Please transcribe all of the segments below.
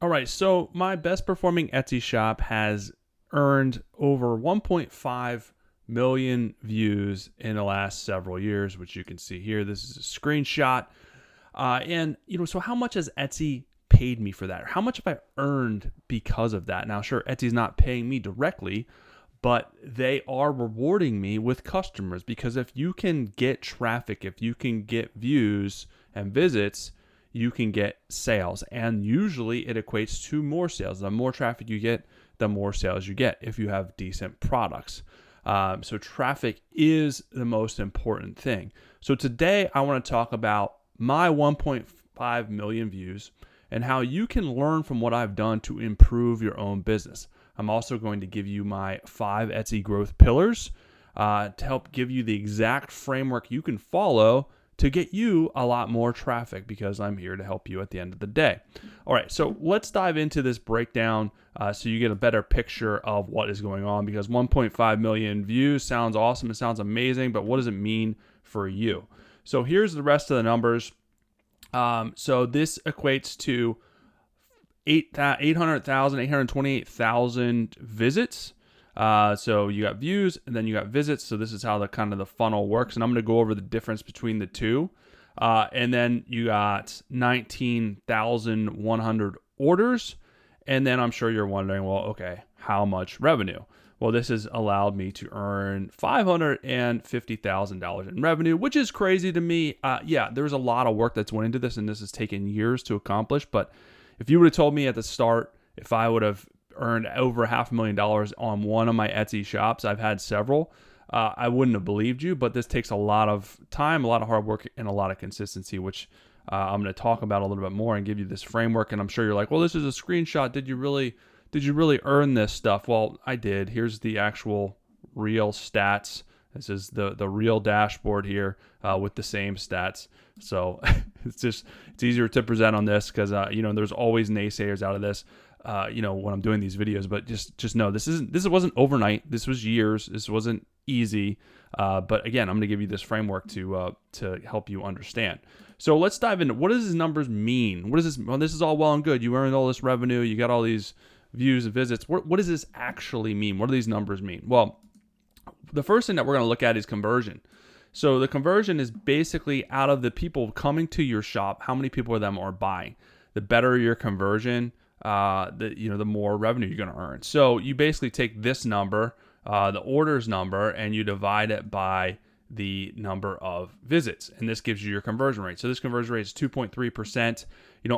All right, so my best performing Etsy shop has earned over 1.5 million views in the last several years, which you can see here. This is a screenshot. So how much has Etsy paid me for that? Or how much have I earned because of that? Now, sure, Etsy's not paying me directly, but they are rewarding me with customers because if you can get traffic, if you can get views and visits, you can get sales. And usually it equates to more sales. The more traffic you get, the more sales you get if you have decent products. So traffic is the most important thing. So today I want to talk about my 1.5 million views and how you can learn from what I've done to improve your own business. I'm also going to give you my 5 Etsy growth pillars to help give you the exact framework you can follow to get you a lot more traffic because I'm here to help you at the end of the day. All right, so let's dive into this breakdown so you get a better picture of what is going on because 1.5 million views sounds awesome. It sounds amazing, but what does it mean for you? So here's the rest of the numbers. So this equates to 828,000 visits. So you got views and then you got visits. So this is how the kind of the funnel works. And I'm going to go over the difference between the two. And then you got 19,100 orders. And then I'm sure you're wondering, well, okay, how much revenue? Well, this has allowed me to earn $550,000 in revenue, which is crazy to me. There's a lot of work that's went into this, and this has taken years to accomplish. But if you would have told me at the start, if I would have earned over $500,000 on one of my Etsy shops, I've had several, I wouldn't have believed you. But this takes a lot of time, a lot of hard work, and a lot of consistency, which I'm going to talk about a little bit more and give you this framework. And I'm sure you're like, well, this is a screenshot. Did you really earn this stuff? Well, I did. Here's the actual real stats. This is the real dashboard here with the same stats. So it's easier to present on this because there's always naysayers out of this. When I'm doing these videos, but just know this wasn't overnight. This was years. This wasn't easy. But again, I'm going to give you this framework to help you understand. So let's dive into what does these numbers mean? What is this? Well, this is all well and good. You earned all this revenue. You got all these views and visits. What does this actually mean? What do these numbers mean? Well, the first thing that we're going to look at is conversion. So the conversion is basically out of the people coming to your shop, how many people of them are buying. The better your conversion, the more revenue you're going to earn. So you basically take this number, the orders number, and you divide it by the number of visits, and this gives you your conversion rate. So this conversion rate is 2.3%.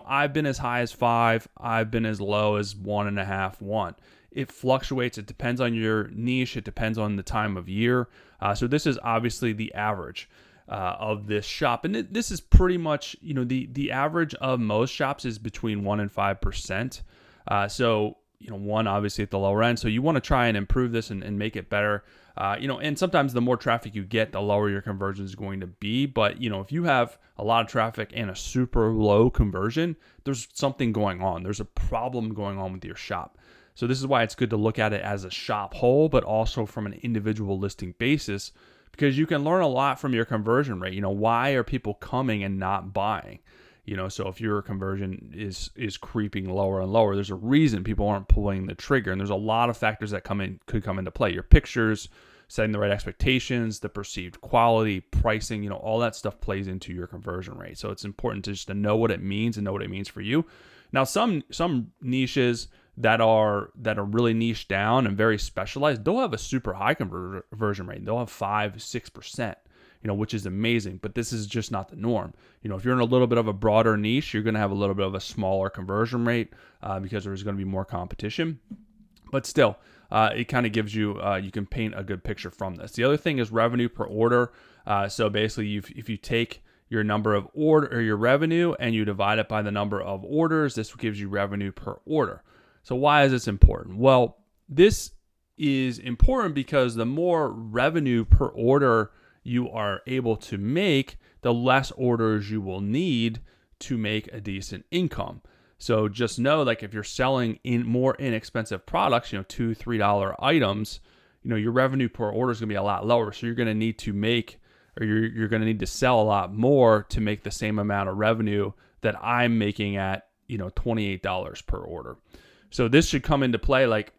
I've been as high as 5. I've been as low as 1.5, 1. It fluctuates. It depends on your niche. It depends on the time of year. So this is obviously the average of this shop, and this is pretty much the average of most shops is between 1 and 5%. So 1 obviously at the lower end. So you want to try and improve this and make it better. And sometimes the more traffic you get, the lower your conversion is going to be. But, if you have a lot of traffic and a super low conversion, there's something going on. There's a problem going on with your shop. So this is why it's good to look at it as a shop whole, but also from an individual listing basis, because you can learn a lot from your conversion rate. Why are people coming and not buying? So if your conversion is creeping lower and lower, there's a reason people aren't pulling the trigger. And there's a lot of factors that could come into play. Your pictures, setting the right expectations, the perceived quality, pricing, all that stuff plays into your conversion rate. So it's important to know what it means and know what it means for you. Now, some niches that are really niche down and very specialized, they'll have a super high conversion rate. They'll have 5-6%. Which is amazing, but this is just not the norm. If you're in a little bit of a broader niche, you're going to have a little bit of a smaller conversion rate because there's going to be more competition. But still, it kind of gives you, you can paint a good picture from this. The other thing is revenue per order. So basically, if you take your number of order or your revenue and you divide it by the number of orders, this gives you revenue per order. So why is this important? Well, this is important because the more revenue per order you are able to make, the less orders you will need to make a decent income. So just know, like, if you're selling in more inexpensive products, $2-3 items, your revenue per order is going to be a lot lower. So you're going to need to make, or you're going to need to sell a lot more to make the same amount of revenue that I'm making at $28 per order. So this should come into play like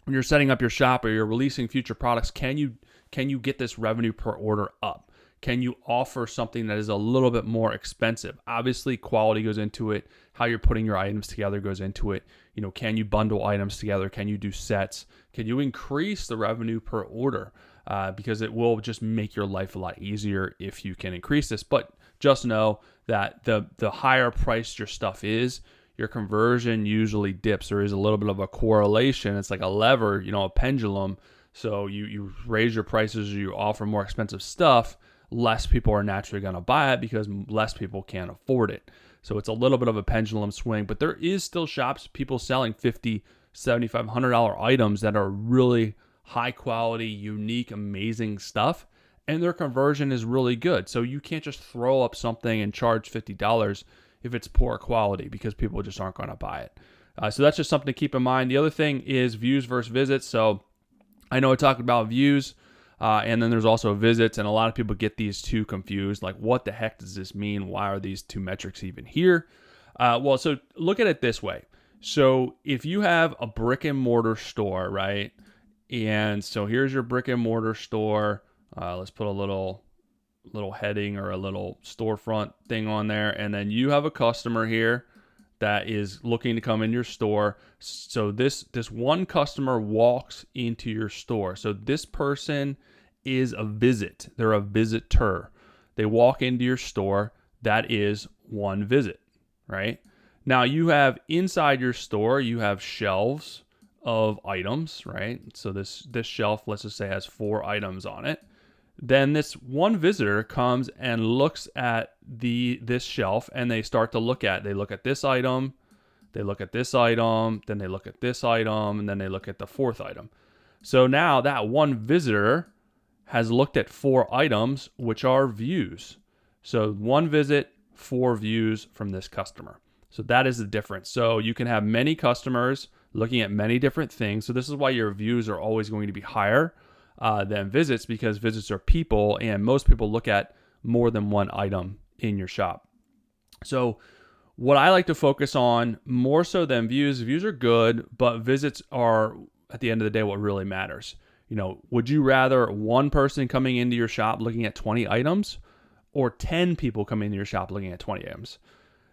when you're setting up your shop or you're releasing future products. Can you get this revenue per order up? Can you offer something that is a little bit more expensive? Obviously, quality goes into it. How you're putting your items together goes into it. Can you bundle items together? Can you do sets? Can you increase the revenue per order? Because it will just make your life a lot easier if you can increase this. But just know that the higher priced your stuff is, your conversion usually dips. There is a little bit of a correlation. It's like a lever, a pendulum. So you raise your prices or you offer more expensive stuff, less people are naturally going to buy it because less people can't afford it. So it's a little bit of a pendulum swing, but there is still shops, people selling $50, $75, $100 items that are really high quality, unique, amazing stuff, and their conversion is really good. So you can't just throw up something and charge $50 if it's poor quality because people just aren't going to buy it. So that's just something to keep in mind. The other thing is views versus visits. So I know I talked about views, and then there's also visits, and a lot of people get these two confused. Like, what the heck does this mean? Why are these two metrics even here? So look at it this way. So if you have a brick and mortar store, right? And so here's your brick and mortar store. Let's put a little heading or a little storefront thing on there. And then you have a customer here that is looking to come in your store. So this one customer walks into your store. So this person is a visit. They're a visitor. They walk into your store. That is one visit, right? Now you have inside your store, you have shelves of items, right? So this shelf, let's just say, has 4 items on it. Then this one visitor comes and looks at this shelf, and they start to look at this item, they look at this item, then they look at this item, and then they look at the 4th item. So now that one visitor has looked at 4 items, which are views. So one visit, 4 views from this customer. So that is the difference. So you can have many customers looking at many different things. So this is why your views are always going to be higher than visits, because visits are people, and most people look at more than one item in your shop. So what I like to focus on more so than views are good, but visits are, at the end of the day, what really matters. Would you rather one person coming into your shop looking at 20 items or 10 people coming into your shop looking at 20 items?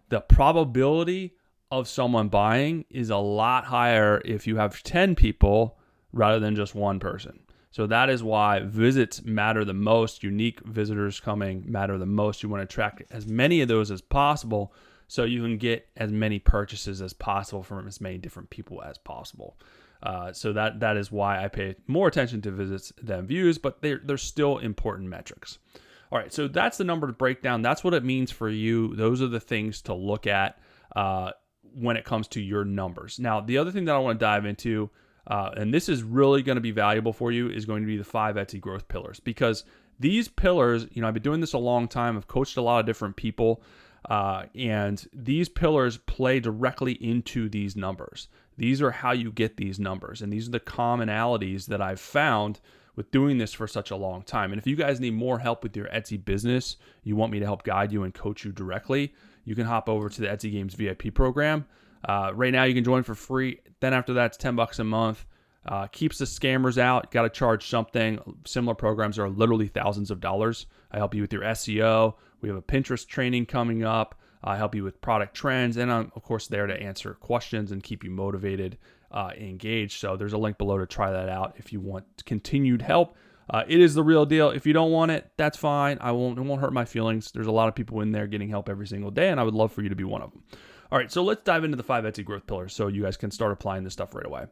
The probability of someone buying is a lot higher if you have 10 people rather than just one person. So that is why visits matter the most. Unique visitors coming matter the most. You want to attract as many of those as possible so you can get as many purchases as possible from as many different people as possible. So that is why I pay more attention to visits than views, but they're still important metrics. All right, so that's the number to break down. That's what it means for you. Those are the things to look at when it comes to your numbers. Now, the other thing that I want to dive into, and this is really going to be valuable for you, is going to be the 5 Etsy growth pillars. Because these pillars, I've been doing this a long time. I've coached a lot of different people, and these pillars play directly into these numbers. These are how you get these numbers, and these are the commonalities that I've found with doing this for such a long time. And if you guys need more help with your Etsy business, you want me to help guide you and coach you directly, you can hop over to the Etsy Games VIP program. Right now you can join for free. Then after that, it's $10 a month. Keeps the scammers out. Got to charge something. Similar programs are literally thousands of dollars. I help you with your SEO. We have a Pinterest training coming up. I help you with product trends. And I'm, of course, there to answer questions and keep you motivated, engaged. So there's a link below to try that out if you want continued help. It is the real deal. If you don't want it, that's fine. It won't hurt my feelings. There's a lot of people in there getting help every single day, and I would love for you to be one of them. All right, so let's dive into the 5 Etsy growth pillars so you guys can start applying this stuff right away.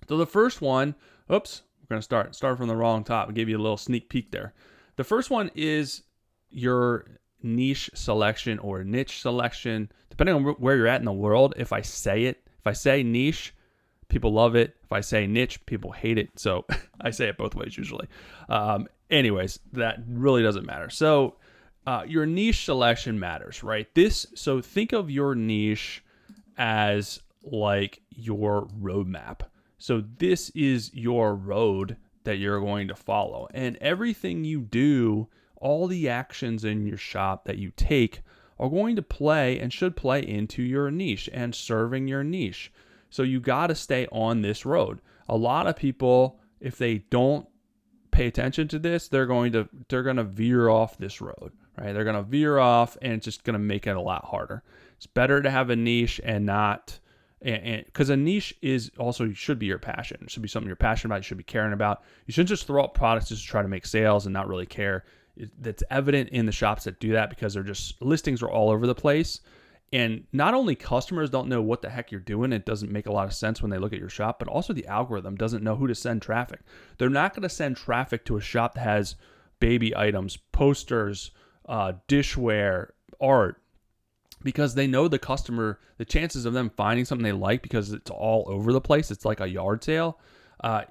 So the first one, we're going to start from the wrong top. I gave you a little sneak peek there. The first one is your niche selection or niche selection, depending on where you're at in the world. If I say niche, people love it. If I say niche, people hate it. So I say it both ways usually. Anyways, that really doesn't matter. So your niche selection matters, right? So think of your niche as like your roadmap. So this is your road that you're going to follow. And everything you do, all the actions in your shop that you take are going to play and should play into your niche and serving your niche. So you got to stay on this road. A lot of people, if they don't pay attention to this, they're going to veer off this road, right? They're going to veer off, and it's just going to make it a lot harder. It's better to have a niche and not, and because a niche is also should be your passion. It should be something you're passionate about. You should be caring about. You shouldn't just throw out products just to try to make sales and not really care. That's evident in the shops that do that, because they're just, listings are all over the place. And not only customers don't know what the heck you're doing, it doesn't make a lot of sense when they look at your shop, but also the algorithm doesn't know who to send traffic. They're not going to send traffic to a shop that has baby items, posters, dishware, art, because they know the customer, the chances of them finding something they like because it's all over the place, it's like a yard sale,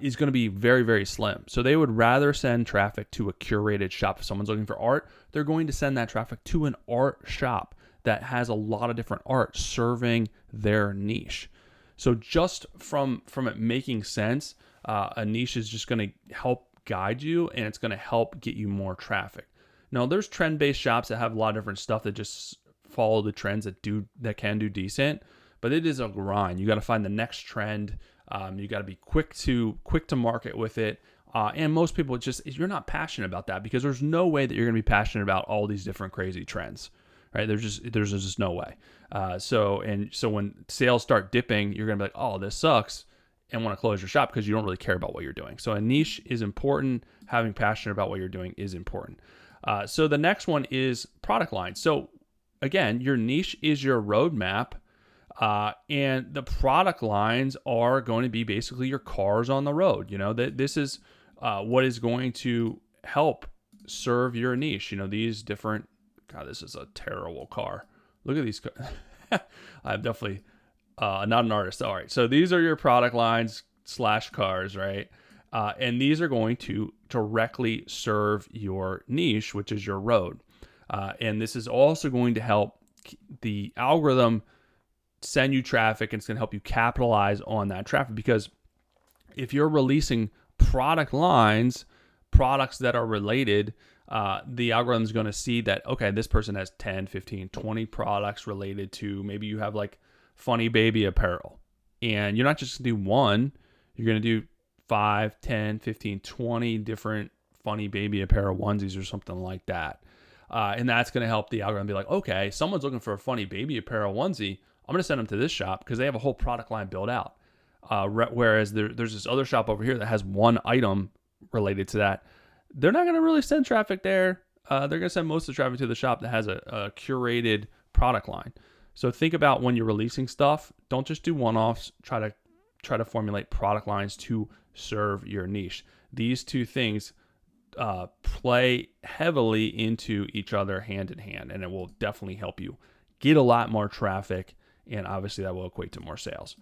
is going to be very, very slim. So they would rather send traffic to a curated shop. If someone's looking for art, they're going to send that traffic to an art shop that has a lot of different art serving their niche. So just from it making sense, a niche is just going to help guide you, and it's going to help get you more traffic. Now, there's trend-based shops that have a lot of different stuff that just follow the trends that can do decent, but it is a grind. You got to find the next trend. You got to be quick to market with it. And most people, you're not passionate about that, because there's no way that you're going to be passionate about all these different crazy trends. Right? There's just no way. So when sales start dipping, you're gonna be like, oh, this sucks, and want to close your shop because you don't really care about what you're doing. So a niche is important. Having passion about what you're doing is important. So the next one is product line. So again, your niche is your roadmap, and the product lines are going to be basically your cars on the road. This is what is going to help serve your niche. These different. God, this is a terrible car. Look at these cars. I'm definitely not an artist. All right. So these are your product lines / cars, right? And these are going to directly serve your niche, which is your road. And this is also going to help the algorithm send you traffic, and it's going to help you capitalize on that traffic, because if you're releasing product lines, products that are related, the algorithm is going to see that, okay, this person has 10, 15, 20 products related to, maybe you have like funny baby apparel, and you're not just going to do one, you're going to do 5, 10, 15, 20 different funny baby apparel onesies or something like that. And that's going to help the algorithm be like, okay, someone's looking for a funny baby apparel onesie. I'm going to send them to this shop because they have a whole product line built out. Whereas there's this other shop over here that has one item related to that. They're not going to really send traffic there. They're going to send most of the traffic to the shop that has a curated product line. So think about when you're releasing stuff, don't just do one-offs. Try to formulate product lines to serve your niche. These two things play heavily into each other hand in hand, and it will definitely help you get a lot more traffic, and obviously that will equate to more sales.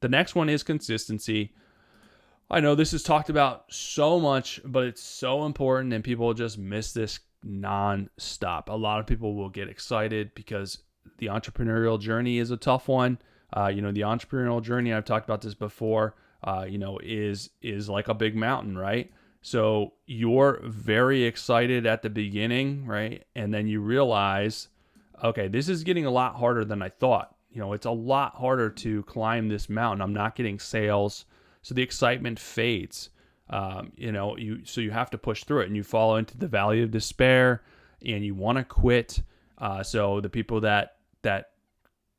The next one is consistency. I know this is talked about so much, but it's so important, and people just miss this non-stop. A lot of people will get excited because the entrepreneurial journey is a tough one. The entrepreneurial journey, I've talked about this before, is like a big mountain, right? So you're very excited at the beginning, right? And then you realize, okay, this is getting a lot harder than I thought. It's a lot harder to climb this mountain. I'm not getting sales. So the excitement fades, so you have to push through it, and you fall into the valley of despair, and you want to quit. So the people that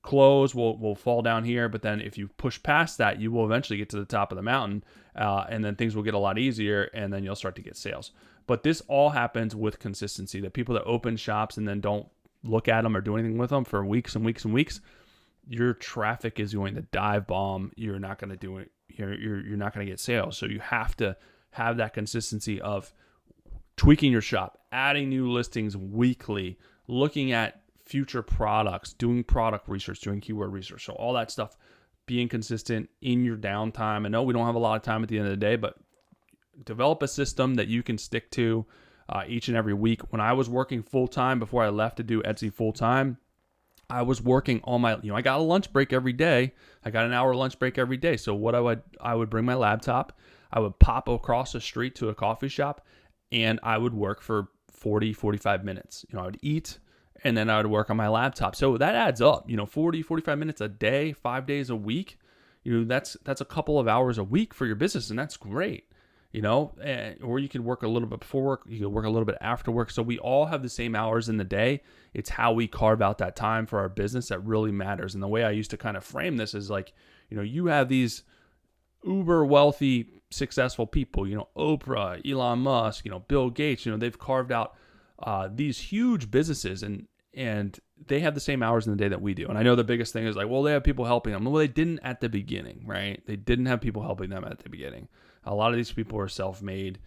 close will fall down here, but then if you push past that, you will eventually get to the top of the mountain, and then things will get a lot easier, and then you'll start to get sales. But this all happens with consistency. The people that open shops and then don't look at them or do anything with them for weeks and weeks and weeks, your traffic is going to dive bomb. You're not going to do it. You're not going to get sales. So you have to have that consistency of tweaking your shop, adding new listings weekly, looking at future products, doing product research, doing keyword research. So all that stuff, being consistent in your downtime. I know we don't have a lot of time at the end of the day, but develop a system that you can stick to each and every week. When I was working full-time before I left to do Etsy full-time, I was working all my, I got a lunch break every day. I got an hour lunch break every day. So what I would bring my laptop, I would pop across the street to a coffee shop, and I would work for 40, 45 minutes. I would eat, and then I would work on my laptop. So that adds up, 40, 45 minutes a day, 5 days a week. That's a couple of hours a week for your business, and that's great. Or you can work a little bit before work, you can work a little bit after work. So we all have the same hours in the day. It's how we carve out that time for our business that really matters. And the way I used to kind of frame this is like, you have these uber wealthy, successful people, Oprah, Elon Musk, Bill Gates, they've carved out these huge businesses, and they have the same hours in the day that we do. And I know the biggest thing is like, well, they have people helping them. Well, they didn't at the beginning, right? They didn't have people helping them at the beginning. A lot of these people are self-made.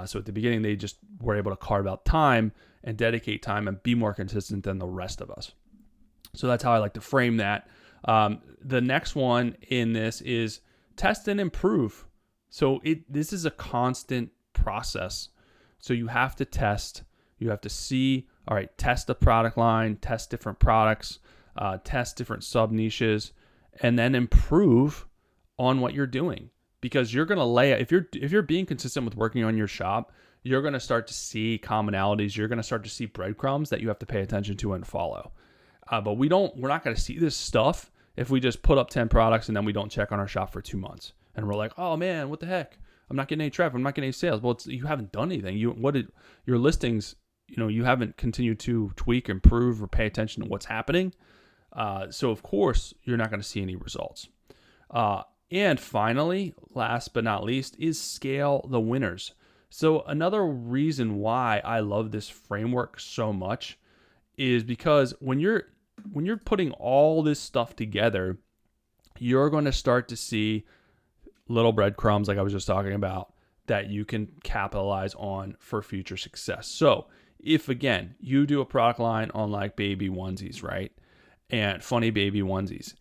So at the beginning, they just were able to carve out time and dedicate time and be more consistent than the rest of us. So that's how I like to frame that. The next one in this is test and improve. So this is a constant process. So you have to test. You have to see, all right, test the product line, test different products, test different sub-niches, and then improve on what you're doing. Because you're going to lay, if you're being consistent with working on your shop, you're going to start to see commonalities. You're going to start to see breadcrumbs that you have to pay attention to and follow. But we're not going to see this stuff if we just put up 10 products and then we don't check on our shop for 2 months. And we're like, oh man, what the heck? I'm not getting any traffic. I'm not getting any sales. Well, you haven't done anything. Your listings, you haven't continued to tweak, improve, or pay attention to what's happening. So of course, you're not going to see any results. And finally, last but not least, is scale the winners. So another reason why I love this framework so much is because when you're putting all this stuff together, you're going to start to see little breadcrumbs, like I was just talking about, that you can capitalize on for future success. So if, again, you do a product line on like baby onesies, right? And funny baby onesies,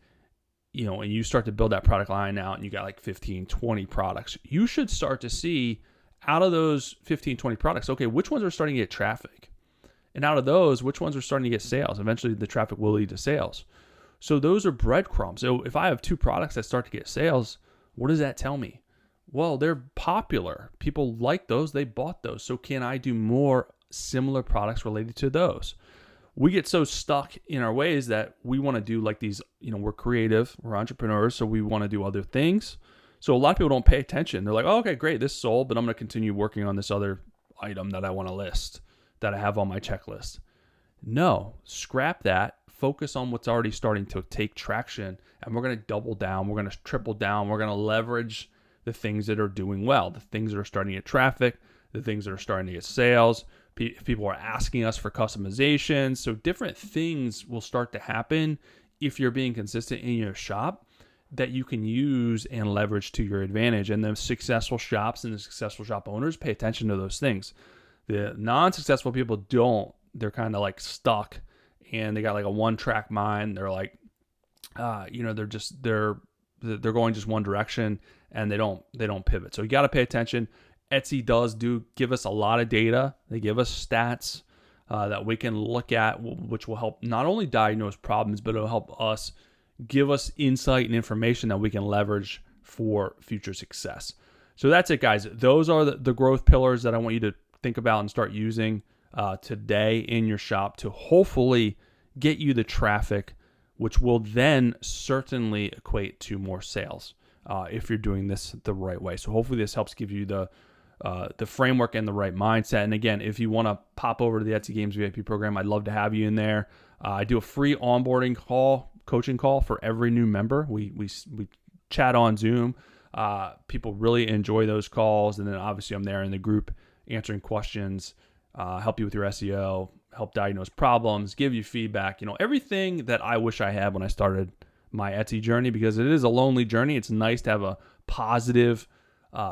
and you start to build that product line out and you got like 15, 20 products, you should start to see out of those 15, 20 products, okay, which ones are starting to get traffic? And out of those, which ones are starting to get sales? Eventually the traffic will lead to sales. So those are breadcrumbs. So if I have 2 products that start to get sales, what does that tell me? Well, they're popular. People like those. They bought those. So can I do more similar products related to those? We get so stuck in our ways that we want to do like these, we're creative, we're entrepreneurs, so we want to do other things. So a lot of people don't pay attention. They're like, oh, okay, great, this sold, but I'm going to continue working on this other item that I want to list, that I have on my checklist. No, scrap that. Focus on what's already starting to take traction, and we're going to double down. We're going to triple down. We're going to leverage the things that are doing well, the things that are starting to get traffic, the things that are starting to get sales. People are asking us for customizations. So different things will start to happen if you're being consistent in your shop that you can use and leverage to your advantage. And the successful shops and the successful shop owners pay attention to those things. The non-successful people don't. They're kind of like stuck and they got like a one-track mind. They're like, they're going just one direction and they don't pivot. So you got to pay attention. Etsy does give us a lot of data. They give us stats that we can look at, which will help not only diagnose problems, but it'll help us give us insight and information that we can leverage for future success. So that's it, guys. Those are the growth pillars that I want you to think about and start using today in your shop to hopefully get you the traffic, which will then certainly equate to more sales if you're doing this the right way. So hopefully this helps give you the framework and the right mindset. And again, if you want to pop over to the Etsy Games VIP program, I'd love to have you in there. I do a free onboarding coaching call for every new member. We chat on Zoom. People really enjoy those calls. And then obviously I'm there in the group answering questions, help you with your SEO, help diagnose problems, give you feedback, everything that I wish I had when I started my Etsy journey, because it is a lonely journey. It's nice to have a positive,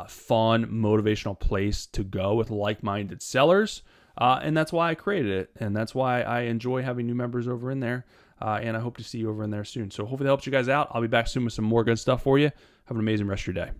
fun, motivational place to go with like-minded sellers. And that's why I created it. And that's why I enjoy having new members over in there. And I hope to see you over in there soon. So hopefully that helps you guys out. I'll be back soon with some more good stuff for you. Have an amazing rest of your day.